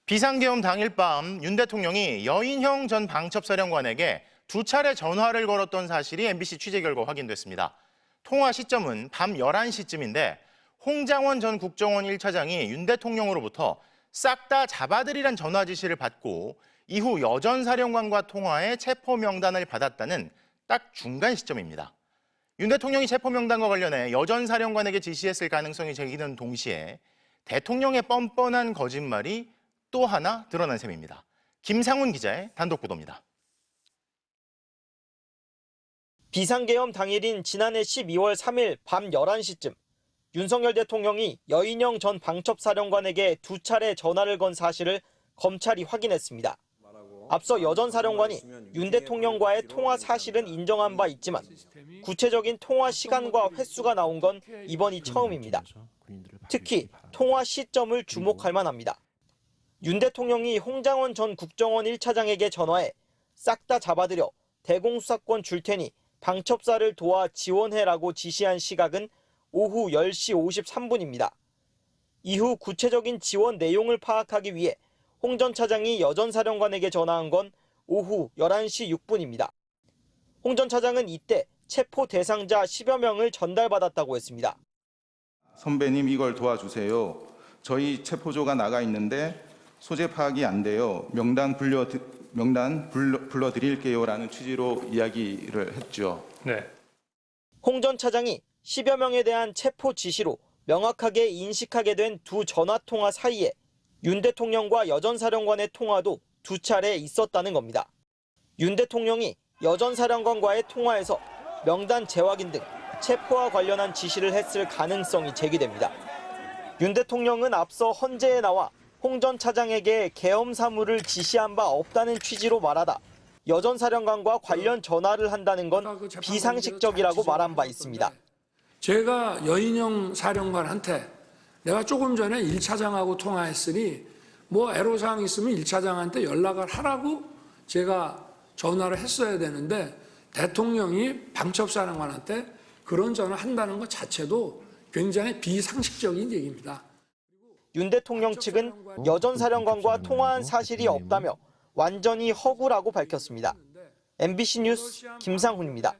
비상계엄 당일 밤 윤 대통령이 여인형 전 방첩사령관에게 두 차례 전화를 걸었던 사실이 MBC 취재 결과 확인됐습니다. 통화 시점은 밤 11시쯤인데 홍장원 전 국정원 1차장이 윤 대통령으로부터 싹 다 잡아들이란 전화 지시를 받고 이후 여 전 사령관과 통화해 체포 명단을 받았다는 딱 중간 시점입니다. 윤 대통령이 체포 명단과 관련해 여 전 사령관에게 지시했을 가능성이 제기되는 동시에 대통령의 뻔뻔한 거짓말이 또 하나 드러난 셈입니다. 김상훈 기자의 단독 보도입니다. 비상계엄 당일인 지난해 12월 3일 밤 11시쯤 윤석열 대통령이 여인영 전 방첩사령관에게 두 차례 전화를 건 사실을 검찰이 확인했습니다. 앞서 여 전 사령관이 윤 대통령과의 통화 사실은 인정한 바 있지만 구체적인 통화 시간과 횟수가 나온 건 이번이 처음입니다. 특히 통화 시점을 주목할 만합니다. 윤 대통령이 홍장원 전 국정원 1차장에게 전화해 싹 다 잡아들여 대공수사권 줄 테니 방첩사를 도와 지원해라고 지시한 시각은 오후 10시 53분입니다. 이후 구체적인 지원 내용을 파악하기 위해 홍 전 차장이 여 전 사령관에게 전화한 건 오후 11시 6분입니다. 홍 전 차장은 이때 체포 대상자 10여 명을 전달받았다고 했습니다. 선배님 이걸 도와주세요. 저희 체포조가 나가 있는데 소재 파악이 안 돼요. 명단 불러드릴게요라는 취지로 이야기를 했죠. 네. 홍 전 차장이 10여 명에 대한 체포 지시로 명확하게 인식하게 된 두 전화 통화 사이에 윤 대통령과 여 전 사령관의 통화도 두 차례 있었다는 겁니다. 윤 대통령이 여 전 사령관과의 통화에서 명단 재확인 등 체포와 관련한 지시를 했을 가능성이 제기됩니다. 윤 대통령은 앞서 헌재에 나와 홍 전 차장에게 계엄 사무를 지시한 바 없다는 취지로 말하다 여 전 사령관과 관련 전화를 한다는 건 비상식적이라고 말한 바 있습니다. 제가 여인영 사령관한테 내가 조금 전에 1차장하고 통화했으니 뭐 애로사항 있으면 1차장한테 연락을 하라고 제가 전화를 했어야 되는데 대통령이 방첩사령관한테 그런 전화를 한다는 것 자체도 굉장히 비상식적인 얘기입니다. 윤 대통령 측은 여 전 사령관과 통화한 사실이 없다며 완전히 허구라고 밝혔습니다. MBC 뉴스 김상훈입니다.